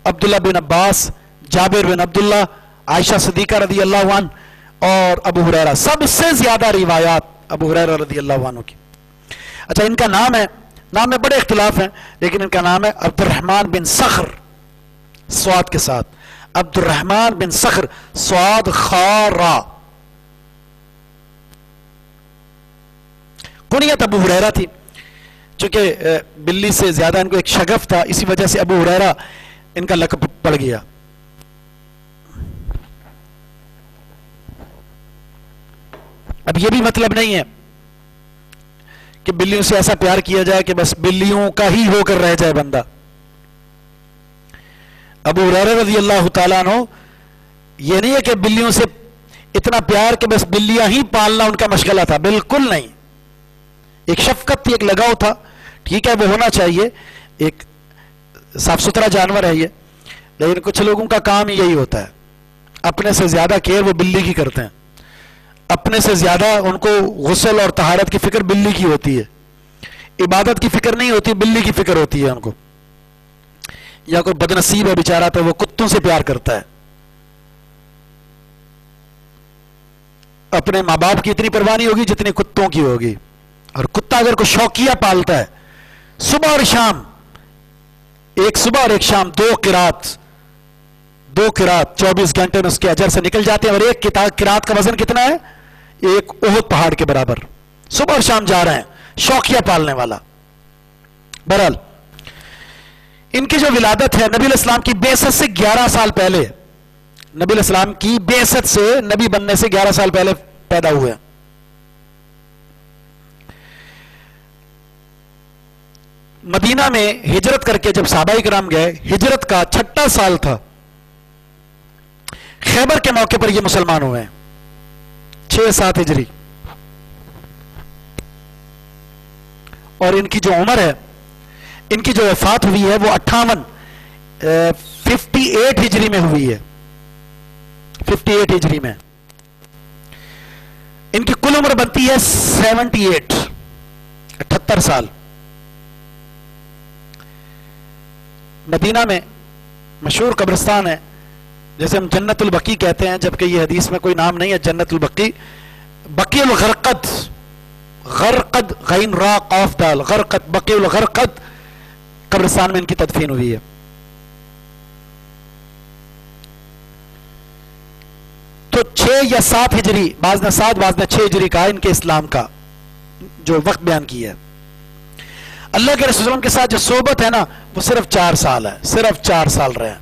عبداللہ بن عباس، جابر بن عبداللہ، عائشہ صدیقہ رضی اللہ عنہ اور ابو ہریرہ. سب سے زیادہ روایات ابو ہریرہ رضی اللہ عنہ کی. اچھا ان کا نام میں بڑے اختلاف ہیں، لیکن ان کا نام ہے عبد الرحمن بن صخر سواد کے ساتھ، عبد الرحمن بن صخر سواد خارا. کنیت ابو ہریرہ تھی، چونکہ بلی سے زیادہ ان کو ایک شغف تھا، اسی وجہ سے ابو ہریرہ ان کا لقب پڑ گیا. اب یہ بھی مطلب نہیں ہے کہ بلیوں سے ایسا پیار کیا جائے کہ بس بلیوں کا ہی ہو کر رہ جائے بندہ. ابو ہریرہ رضی اللہ تعالیٰ عنہ یہ نہیں ہے کہ بلیوں سے اتنا پیار کہ بس بلیاں ہی پالنا ان کا مشغلہ تھا، بالکل نہیں. ایک شفقت تھی، ایک لگاؤ تھا. ٹھیک ہے وہ ہونا چاہیے، ایک صاف ستھرا جانور ہے یہ، لیکن کچھ لوگوں کا کام یہی ہوتا ہے، اپنے سے زیادہ کیئر وہ بلی کی کرتے ہیں، اپنے سے زیادہ ان کو غسل اور طہارت کی فکر بلی کی ہوتی ہے، عبادت کی فکر نہیں ہوتی، بلی کی فکر ہوتی ہے ان کو. یا کوئی بدنصیب ہے بیچارہ تو وہ کتوں سے پیار کرتا ہے. اپنے ماں باپ کی اتنی پرواہ نہیں ہوگی جتنی کتوں کی ہوگی. اور کتا اگر کوئی شوقیہ پالتا ہے، صبح اور شام، ایک صبح اور ایک شام، دو قرات 24 گھنٹے میں اس کے اجر سے نکل جاتے ہیں. اور ایک قرات کا وزن کتنا ہے؟ ایک احد پہاڑ کے برابر. صبح اور شام جا رہے ہیں، شوقیہ پالنے والا. بہرحال ان کی جو ولادت ہے نبی علیہ السلام کی بعثت سے 11 سال پہلے، نبی علیہ السلام کی بعثت سے، نبی بننے سے 11 سال پہلے پیدا ہوئے. مدینہ میں ہجرت کر کے جب صحابہ کرام گئے، ہجرت کا 6واں سال تھا. خیبر کے موقع پر یہ مسلمان ہوئے ہیں، 6-7 ہجری. اور ان کی جو عمر ہے، ان کی جو وفات ہوئی ہے وہ 58 ہجری میں ہوئی ہے. 58 ہجری میں ان کی کل عمر بنتی ہے 78 سال. مدینہ میں مشہور قبرستان ہے جیسے ہم جنت البقیع کہتے ہیں، جبکہ یہ حدیث میں کوئی نام نہیں ہے جنت البقیع. بقیع الغرقد، غرقد غین را قاف دال، غرقد، بقیع الغرقد قبرستان میں ان کی تدفین ہوئی ہے. تو 6 یا 7 ہجری، بعض نے 7 بعض نے 6 ہجری کہا ان کے اسلام کا جو وقت بیان کیا ہے. اللہ کے رسول اللہ کے ساتھ جو صحبت ہے نا وہ صرف 4 سال ہے، صرف 4 سال رہے.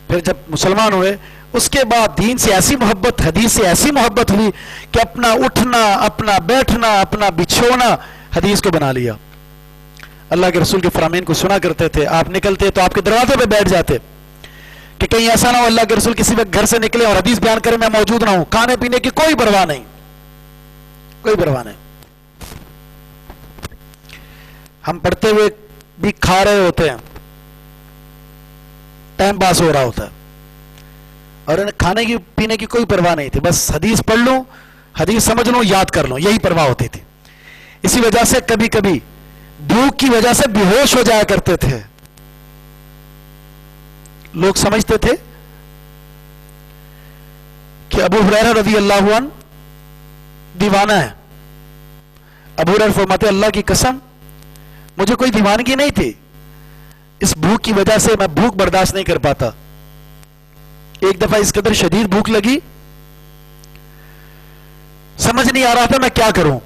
پھر جب مسلمان ہوئے اس کے بعد دین سے ایسی محبت، حدیث سے ایسی محبت ہوئی کہ اپنا اٹھنا، اپنا بیٹھنا، اپنا بچھونا حدیث کو بنا لیا. اللہ کے رسول کے فرامین کو سنا کرتے تھے. آپ نکلتے تو آپ کے دروازے پہ بیٹھ جاتے کہ کہیں ایسا نہ ہو اللہ کے رسول کسی وقت گھر سے نکلے اور حدیث بیان کرے میں موجود نہ ہوں. کھانے پینے کی کوئی پرواہ نہیں، کوئی پرواہ نہیں. ہم پڑھتے ہوئے بھی کھا رہے ہوتے ہیں، ٹائم پاس ہو رہا ہوتا ہے، اور انہیں کھانے کی پینے کی کوئی پرواہ نہیں تھی. بس حدیث پڑھ لوں، حدیث سمجھ لوں، یاد کر لوں، یہی پرواہ ہوتی تھی. اسی وجہ سے کبھی کبھی بھوک کی وجہ سے بے ہوش ہو جایا کرتے تھے. لوگ سمجھتے تھے کہ ابو ہریرہ رضی اللہ عنہ دیوانہ ہے. ابو ہریرہ فرماتے اللہ کی قسم مجھے کوئی دیوانگی نہیں تھی، اس بھوک کی وجہ سے میں بھوک برداشت نہیں کر پاتا. ایک دفعہ اس قدر شدید بھوک لگی، سمجھ نہیں آ رہا تھا میں کیا کروں.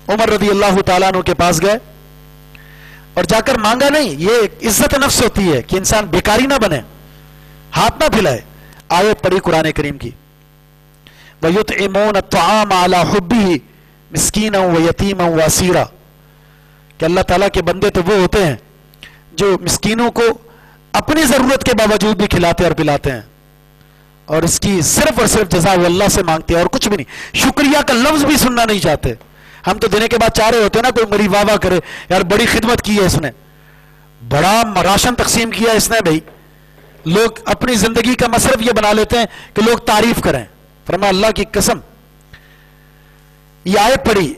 عمر رضی اللہ تعالیٰ عنہ کے پاس گئے اور جا کر مانگا نہیں. یہ عزت نفس ہوتی ہے کہ انسان بیکاری نہ بنے، ہاتھ نہ پھیلائے. آیت پڑھی قرآن کریم کی، وَيُطْعِمُونَ الطَّعَامَ عَلَى حُبِّهِ مِسْكِينًا وَيَتِيمًا وَأَسِيرًا، کہ اللہ تعالیٰ کے بندے تو وہ ہوتے ہیں جو مسکینوں کو اپنی ضرورت کے باوجود بھی کھلاتے اور پلاتے ہیں، اور اس کی صرف اور صرف جزا وہ اللہ سے مانگتے ہیں اور کچھ بھی نہیں. شکریہ کا لفظ بھی سننا نہیں چاہتے. ہم تو دینے کے بعد چاہ رہے ہوتے ہیں نا کوئی میری واہ واہ کرے، یار بڑی خدمت کی ہے اس نے، بڑا راشن تقسیم کیا اس نے. بھائی لوگ اپنی زندگی کا مصرف یہ بنا لیتے ہیں کہ لوگ تعریف کریں. فرمایا اللہ کی قسم یہ آیت پڑھی،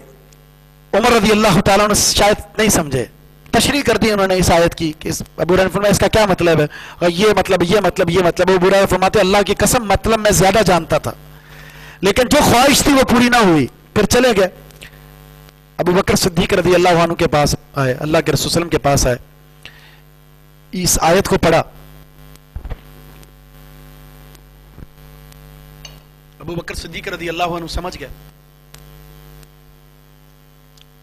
عمر رضی اللہ تعالیٰ نے شاید نہیں سمجھے، تشریح کر دی انہوں نے اس آیت کی کہ ابو ہریرہ فرمایا اس کا کیا مطلب ہے، اور یہ مطلب یہ مطلب یہ مطلب. ابو ہریرہ فرماتے اللہ کی قسم مطلب میں زیادہ جانتا تھا، لیکن جو خواہش تھی وہ پوری نہ ہوئی. پھر چلے گئے. ابو بکر صدیق رضی اللہ عنہ کے پاس آئے، اللہ کے رسول صلی اللہ علیہ وسلم کے پاس آئے، اس آیت کو پڑھا. ابو بکر صدیق رضی اللہ عنہ سمجھ گئے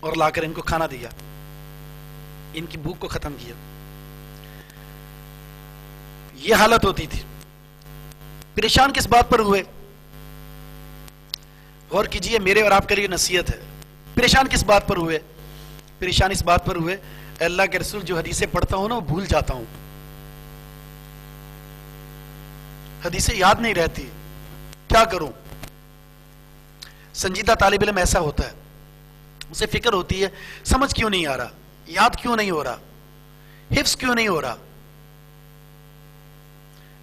اور لا کر ان کو کھانا دیا، ان کی بھوک کو ختم کیا. یہ حالت ہوتی تھی. پریشان کس بات پر ہوئے؟ غور کیجئے، میرے اور آپ کے لیے نصیحت ہے. پریشان کس بات پر ہوئے؟ پریشان اس بات پر ہوئے اللہ کے رسول جو حدیثیں پڑھتا ہوں نا وہ بھول جاتا ہوں. حدیثیں یاد نہیں رہتی، کیا کروں؟ سنجیدہ طالب علم ایسا ہوتا ہے، اسے فکر ہوتی ہے سمجھ کیوں نہیں آ رہا، یاد کیوں نہیں ہو رہا، حفظ کیوں نہیں ہو رہا۔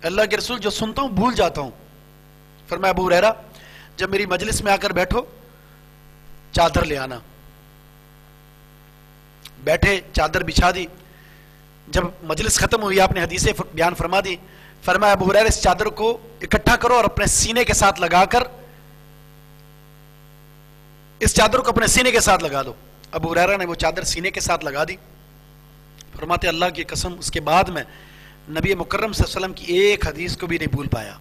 اللہ کے رسول جو سنتا ہوں بھول جاتا ہوں۔ فرمایا ابو ہریرہ جب میری مجلس میں آ کر بیٹھو چادر لے آنا۔ بیٹھے، چادر بچھا دی، جب مجلس ختم ہوئی آپ نے حدیثیں بیان فرما دی۔ فرمایا ابو ہریرہ اس چادر کو اکٹھا کرو اور اپنے سینے کے ساتھ لگا کر، اس چادر کو اپنے سینے کے ساتھ لگا دو۔ ابو ہریرہ نے وہ چادر سینے کے ساتھ لگا دی۔ فرماتے اللہ کی قسم اس کے بعد میں نبی مکرم صلی اللہ علیہ وسلم کی ایک حدیث کو بھی نہیں بھول پایا۔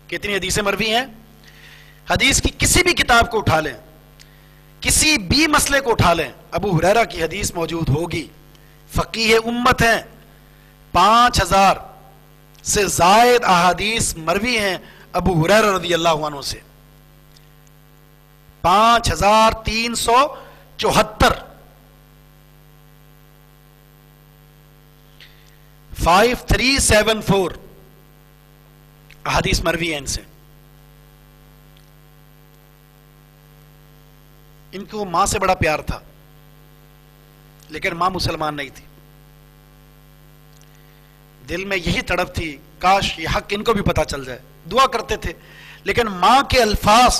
کتنی حدیثیں مروی ہیں؟ حدیث کی کسی بھی کتاب کو اٹھا لیں، کسی بھی مسئلے کو اٹھا لیں، ابو ہریرہ کی حدیث موجود ہوگی۔ فقیہ امت ہیں، 5000 سے زائد احادیث مروی ہیں ابو ہریرہ رضی اللہ عنہ سے، 5374 5374 احادیث مروی ہیں ان سے۔ ان کو ماں سے بڑا پیار تھا، لیکن ماں مسلمان نہیں تھی۔ دل میں یہی تڑپ تھی کاش یہ حق ان کو بھی پتا چل جائے، دعا کرتے تھے، لیکن ماں کے الفاظ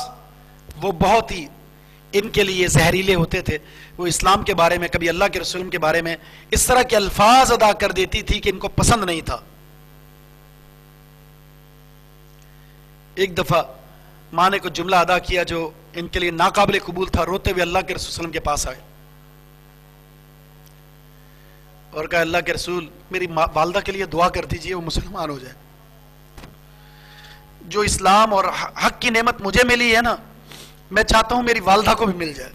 وہ بہت ہی ان کے لیے زہریلے ہوتے تھے۔ وہ اسلام کے بارے میں، کبھی اللہ کے رسول کے بارے میں اس طرح کے الفاظ ادا کر دیتی تھی کہ ان کو پسند نہیں تھا۔ ایک دفعہ ماں نے کچھ جملہ ادا کیا جو ان کے لیے ناقابل قبول تھا، روتے ہوئے اللہ کے رسول صلی اللہ علیہ وسلم کے پاس آئے اور کہا اللہ کے رسول میری والدہ کے لیے دعا کر دیجئے وہ مسلمان ہو جائے۔ جو اسلام اور حق کی نعمت مجھے ملی ہے نا، میں چاہتا ہوں میری والدہ کو بھی مل جائے۔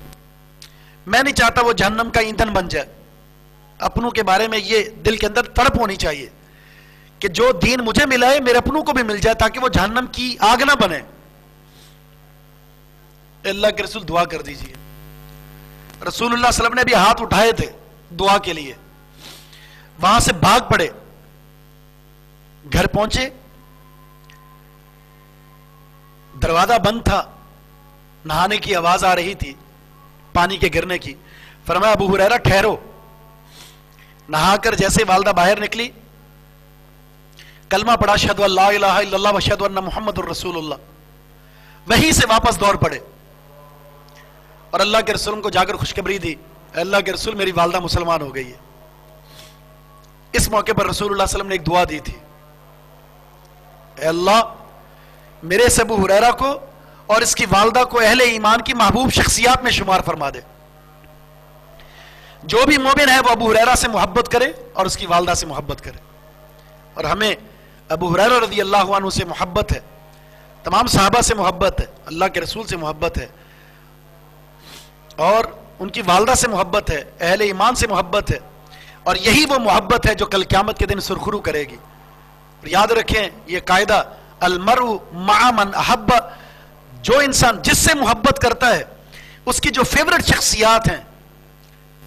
میں نہیں چاہتا وہ جہنم کا ایندھن بن جائے۔ اپنوں کے بارے میں یہ دل کے اندر تڑپ ہونی چاہیے کہ جو دین مجھے ملا ہے میرے اپنوں کو بھی مل جائے تاکہ وہ جہنم کی آگ نہ بنے۔ اللہ کے رسول دعا کر دیجئے۔ رسول اللہ صلی اللہ علیہ وسلم نے بھی ہاتھ اٹھائے تھے دعا کے لیے، وہاں سے بھاگ پڑے، گھر پہنچے، دروازہ بند تھا، نہانے کی آواز آ رہی تھی، پانی کے گرنے کی۔ فرمایا ابو ہریرہ ٹھہرو۔ نہا کر جیسے والدہ باہر نکلی، کلمہ پڑھا اشہدو ان لا الہ الا اللہ واشہدو ان محمد الرسول اللہ، وہیں سے واپس دور پڑے اور اللہ کے رسول کو جا کر خوشخبری دی، اللہ کے رسول میری والدہ مسلمان ہو گئی ہے۔ اس موقع پر رسول اللہ صلی اللہ علیہ وسلم نے ایک دعا دی تھی، اے اللہ میرے سے ابو ہریرہ کو اور اس کی والدہ کو اہل ایمان کی محبوب شخصیات میں شمار فرما دے۔ جو بھی مومن ہے وہ ابو ہریرہ سے محبت کرے اور اس کی والدہ سے محبت کرے۔ اور ہمیں ابو ہریرہ رضی اللہ عنہ سے محبت ہے، تمام صحابہ سے محبت ہے، اللہ کے رسول سے محبت ہے، اور ان کی والدہ سے محبت ہے، اہل ایمان سے محبت ہے، اور یہی وہ محبت ہے جو کل قیامت کے دن سرخرو کرے گی۔ اور یاد رکھیں یہ قاعدہ، المرء مع من احب، جو انسان جس سے محبت کرتا ہے اس کی جو فیورٹ شخصیات ہیں،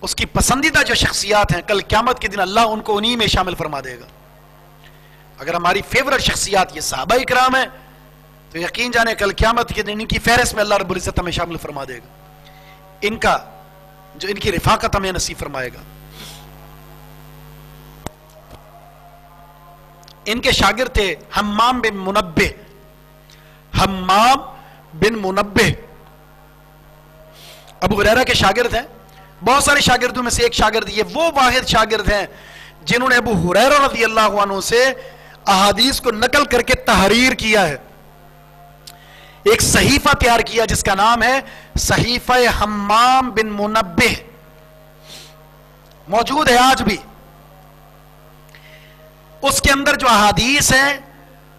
اس کی پسندیدہ جو شخصیات ہیں، کل قیامت کے دن اللہ ان کو انہی میں شامل فرما دے گا۔ اگر ہماری فیورٹ شخصیات یہ صحابہ اکرام ہیں تو یقین جانے کل قیامت کے دن ان کی فہرست میں اللہ رب العزت ہمیں شامل فرما دے گا، ان کا جو ان کی رفاقت ہمیں نصیب فرمائے گا۔ ان کے شاگرد تھے حمام بن منبہ، حمام بن منبہ ابو ہریرہ کے شاگرد ہیں۔ بہت سارے شاگردوں میں سے ایک شاگرد، یہ وہ واحد شاگرد ہیں جنہوں نے ابو ہریرہ رضی اللہ عنہ سے احادیث کو نقل کر کے تحریر کیا ہے، ایک صحیفہ تیار کیا جس کا نام ہے صحیفہ حمام بن منبہ، موجود ہے آج بھی۔ اس کے اندر جو احادیث ہیں،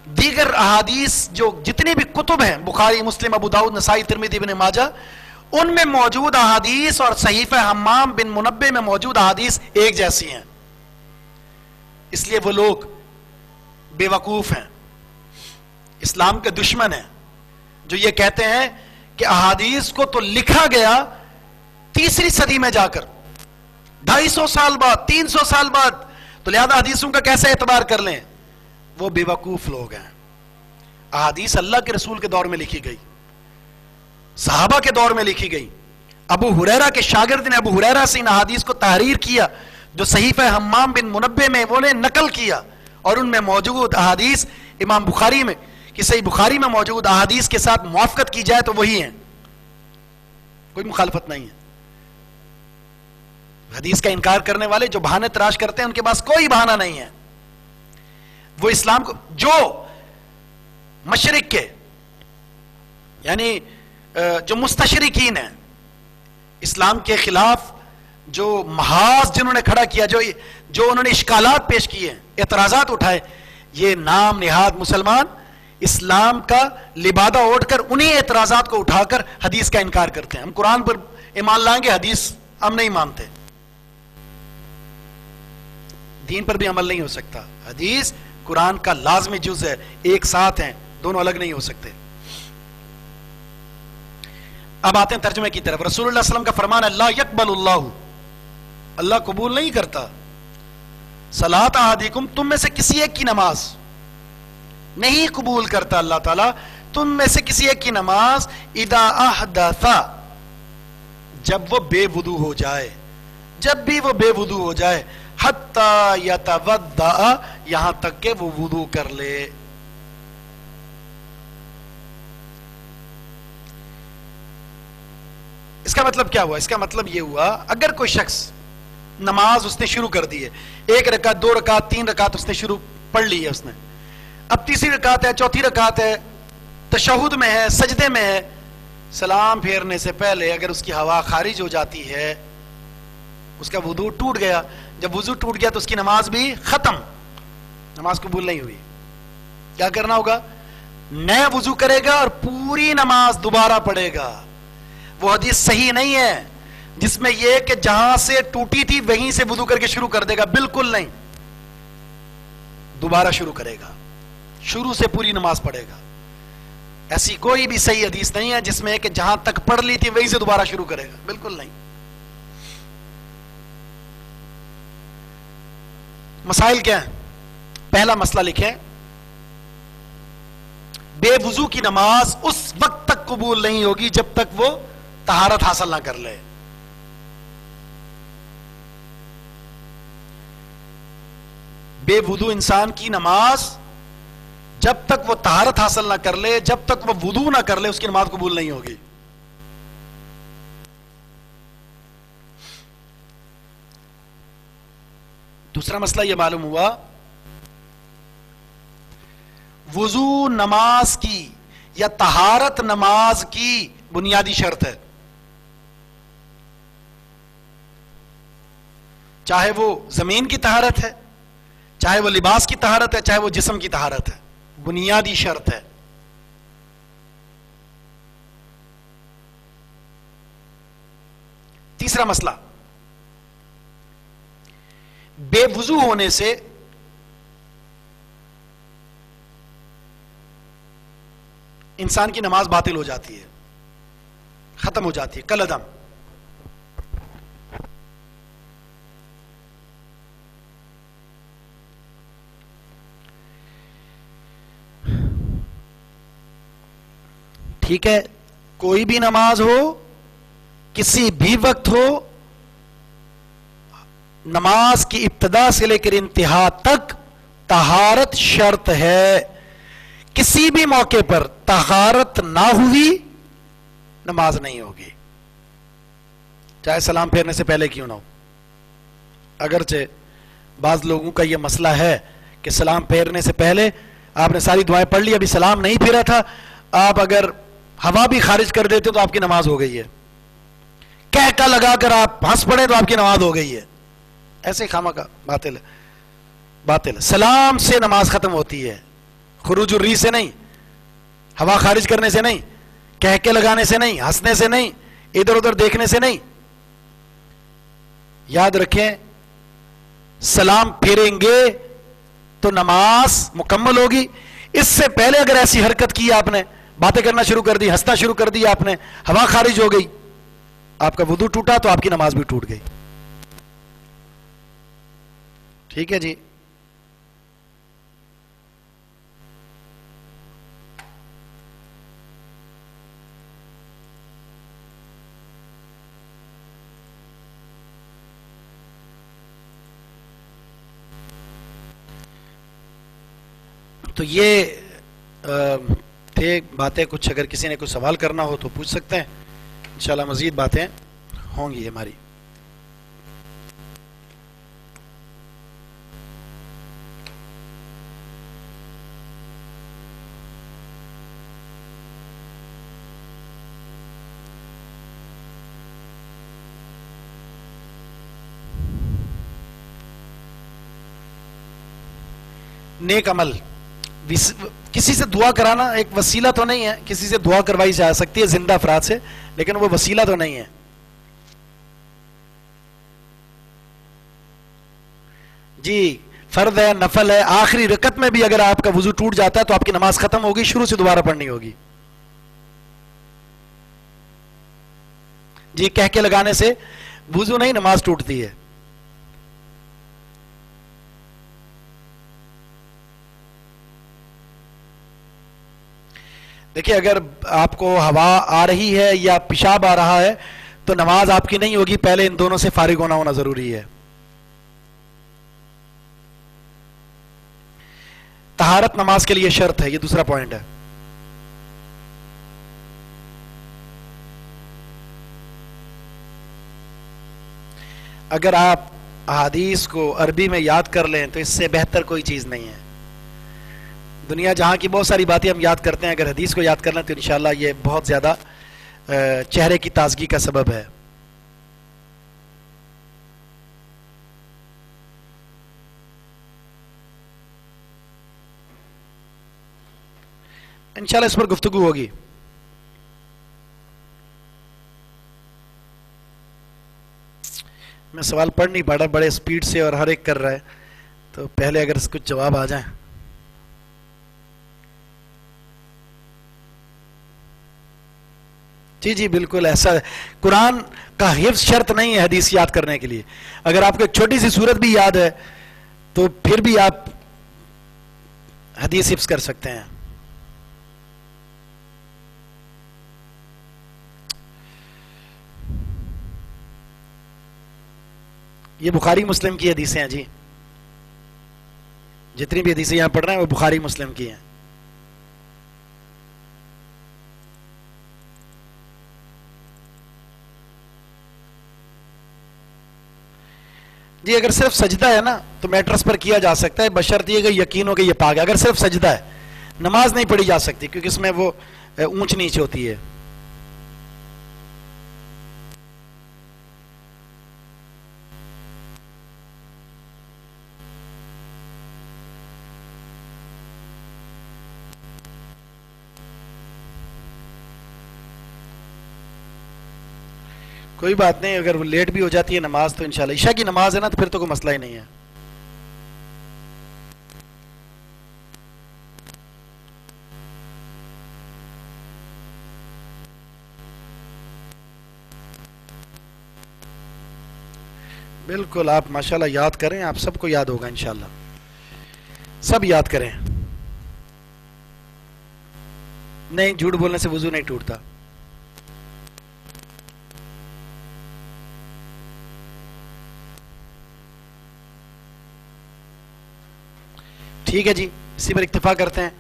دیگر احادیث جو جتنی بھی کتب ہیں، بخاری، مسلم، ابو داؤد، نسائی، ترمذی، ابن ماجہ، ان میں موجود احادیث اور صحیفہ حمام بن منبہ میں موجود احادیث ایک جیسی ہیں۔ اس لیے وہ لوگ بے وقوف ہیں، اسلام کے دشمن ہیں، جو یہ کہتے ہیں کہ احادیث کو تو لکھا گیا تیسری صدی میں جا کر، 250 سال بعد، 300 سال بعد، تو لہذا حدیثوں کا کیسے اعتبار کر لیں؟ وہ بیوقوف لوگ ہیں. احادیث اللہ کے رسول کے دور میں لکھی گئی، صحابہ کے دور میں لکھی گئی. ابو ہریرہ کے شاگرد نے ابو ہریرہ سے ان احادیث کو تحریر کیا جو صحیفہ حمام بن منبہ میں وہ نے نقل کیا، اور ان میں موجود احادیث امام بخاری میں کہ صحیح بخاری میں موجود احادیث کے ساتھ موافقت کی جائے تو وہی ہیں، کوئی مخالفت نہیں ہے. حدیث کا انکار کرنے والے جو بہانے تراش کرتے ہیں ان کے پاس کوئی بہانہ نہیں ہے. وہ اسلام کو جو مشرق کے یعنی جو مستشرقین ہیں، اسلام کے خلاف جو محاذ جنہوں نے کھڑا کیا، جو انہوں نے اشکالات پیش کیے، اعتراضات اٹھائے، یہ نام نہاد مسلمان اسلام کا لبادہ اوڑھ کر انہی اعتراضات کو اٹھا کر حدیث کا انکار کرتے ہیں. ہم قرآن پر ایمان لائیں گے، حدیث ہم نہیں مانتے. دین پر بھی عمل نہیں ہو سکتا. حدیث قرآن کا لازمی جز ہے، ایک ساتھ ہیں، دونوں الگ نہیں ہو سکتے. اب آتے ہیں ترجمے کی طرف. رسول اللہ صلی اللہ علیہ وسلم کا فرمان ہے لا یقبل اللہ قبول نہیں کرتا صلاۃ احدکم، تم میں سے کسی ایک کی نماز نہیں قبول کرتا اللہ تعالیٰ تم میں سے کسی ایک کی نماز اذا احدث، جب وہ بے وضو ہو جائے، جب بھی وہ بے وضو ہو جائے، حتی یتوضأ، یہاں تک کہ وہ وضو کر لے. اس کا مطلب کیا ہوا؟ اس کا مطلب یہ ہوا اگر کوئی شخص نماز اس نے شروع کر دی ہے، 1 رکعت 2 رکعت 3 رکعت اس نے شروع پڑھ لی ہے، اس نے اب تیسری رکعت ہے، چوتھی رکعت ہے، تشہد میں ہے، سجدے میں ہے، سلام پھیرنے سے پہلے اگر اس کی ہوا خارج ہو جاتی ہے اس کا وضو ٹوٹ گیا. جب وضو ٹوٹ گیا تو اس کی نماز بھی ختم، نماز قبول نہیں ہوئی. کیا کرنا ہوگا؟ نیا وضو کرے گا اور پوری نماز دوبارہ پڑھے گا. وہ حدیث صحیح نہیں ہے جس میں یہ کہ جہاں سے ٹوٹی تھی وہیں سے وضو کر کے شروع کر دے گا، بالکل نہیں. دوبارہ شروع کرے گا، شروع سے پوری نماز پڑھے گا. ایسی کوئی بھی صحیح حدیث نہیں ہے جس میں کہ جہاں تک پڑھ لی تھی وہیں سے دوبارہ شروع کرے گا، بالکل نہیں. مسائل کیا ہیں؟ پہلا مسئلہ لکھیں، بے وضو کی نماز اس وقت تک قبول نہیں ہوگی جب تک وہ طہارت حاصل نہ کر لے. بے وضو انسان کی نماز جب تک وہ طہارت حاصل نہ کر لے، جب تک وہ وضو نہ کر لے، اس کی نماز قبول نہیں ہوگی. دوسرا مسئلہ یہ معلوم ہوا، وضو نماز کی یا طہارت نماز کی بنیادی شرط ہے. چاہے وہ زمین کی طہارت ہے، چاہے وہ لباس کی طہارت ہے، چاہے وہ جسم کی طہارت ہے، بنیادی شرط ہے. تیسرا مسئلہ، بے وضو ہونے سے انسان کی نماز باطل ہو جاتی ہے، ختم ہو جاتی ہے، کالعدم. ٹھیک ہے، کوئی بھی نماز ہو، کسی بھی وقت ہو، نماز کی ابتدا سے لے کر انتہا تک طہارت شرط ہے. کسی بھی موقع پر طہارت نہ ہوئی نماز نہیں ہوگی، چاہے سلام پھیرنے سے پہلے کیوں نہ ہو. اگرچہ بعض لوگوں کا یہ مسئلہ ہے کہ سلام پھیرنے سے پہلے آپ نے ساری دعائیں پڑھ لی، ابھی سلام نہیں پھیرا تھا، آپ اگر ہوا بھی خارج کر دیتے تو آپ کی نماز ہو گئی ہے، کہہ کا لگا کر آپ ہنس پڑے تو آپ کی نماز ہو گئی ہے. ایسے خامہ کا باطل ہے، باطل ہے. سلام سے نماز ختم ہوتی ہے، خروج الری سے نہیں، ہوا خارج کرنے سے نہیں، کہہ کے لگانے سے نہیں، ہنسنے سے نہیں، ادھر ادھر دیکھنے سے نہیں. یاد رکھیں، سلام پھیریں گے تو نماز مکمل ہوگی. اس سے پہلے اگر ایسی حرکت کی آپ نے، باتیں کرنا شروع کر دی، ہنسنا شروع کر دی آپ نے، ہوا خارج ہو گئی، آپ کا وضو ٹوٹا تو آپ کی نماز بھی ٹوٹ گئی. ٹھیک ہے جی. تو یہ تھے باتیں. کچھ اگر کسی نے کچھ سوال کرنا ہو تو پوچھ سکتے ہیں. انشاءاللہ مزید باتیں ہوں گی ہماری. نیک عمل, کسی سے دعا کرانا ایک وسیلہ تو نہیں ہے. کسی سے دعا کروائی جا سکتی ہے زندہ افراد سے, لیکن وہ وسیلہ تو نہیں ہے. جی فرض ہے, نفل ہے. آخری رکعت میں بھی اگر آپ کا وضو ٹوٹ جاتا ہے تو آپ کی نماز ختم ہوگی, شروع سے دوبارہ پڑھنی ہوگی. جی کہہ کے لگانے سے وضو نہیں, نماز ٹوٹتی ہے. دیکھیے اگر آپ کو ہوا آ رہی ہے یا پیشاب آ رہا ہے تو نماز آپ کی نہیں ہوگی. پہلے ان دونوں سے فارغ ہونا ضروری ہے. طہارت نماز کے لیے شرط ہے, یہ دوسرا پوائنٹ ہے. اگر آپ احادیث کو عربی میں یاد کر لیں تو اس سے بہتر کوئی چیز نہیں ہے. دنیا جہاں کی بہت ساری باتیں ہم یاد کرتے ہیں, اگر حدیث کو یاد کر لیں تو انشاءاللہ یہ بہت زیادہ چہرے کی تازگی کا سبب ہے. انشاءاللہ اس پر گفتگو ہوگی. میں سوال پڑھ نہیں پا رہا, بڑے سپیڈ سے اور ہر ایک کر رہا ہے, تو پہلے اگر کچھ جواب آ جائیں. جی جی بالکل ایسا. قرآن کا حفظ شرط نہیں ہے حدیث یاد کرنے کے لیے. اگر آپ کو ایک چھوٹی سی سورت بھی یاد ہے تو پھر بھی آپ حدیث حفظ کر سکتے ہیں. یہ بخاری مسلم کی حدیثیں ہیں جی. جتنی بھی حدیثیں یہاں پڑھ رہے ہیں وہ بخاری مسلم کی ہیں. جی اگر صرف سجدہ ہے نا تو میٹرس پر کیا جا سکتا ہے, بشرط یہ کہ یقین ہو کہ یہ پاک ہے. اگر صرف سجدہ ہے, نماز نہیں پڑھی جا سکتی کیونکہ اس میں وہ اونچ نیچ ہوتی ہے. کوئی بات نہیں, اگر وہ لیٹ بھی ہو جاتی ہے نماز تو انشاءاللہ عشاء کی نماز ہے نا, تو پھر تو کوئی مسئلہ ہی نہیں ہے. بالکل آپ ماشاءاللہ یاد کریں, آپ سب کو یاد ہوگا انشاءاللہ, سب یاد کریں. نہیں, جھوٹ بولنے سے وضو نہیں ٹوٹتا. ٹھیک ہے جی, اسی پر اکتفا کرتے ہیں.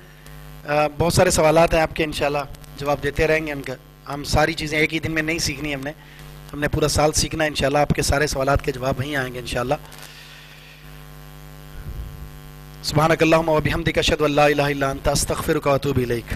بہت سارے سوالات ہیں آپ کے, انشاءاللہ جواب دیتے رہیں گے ان کا. ہم ساری چیزیں ایک ہی دن میں نہیں سیکھنی, ہم نے پورا سال سیکھنا ہے. انشاءاللہ آپ کے سارے سوالات کے جواب وہیں آئیں گے انشاءاللہ. سبحانک اللہم و بحمدک اشہد ان لا الہ الا انت استغفرک و اتوب الیک.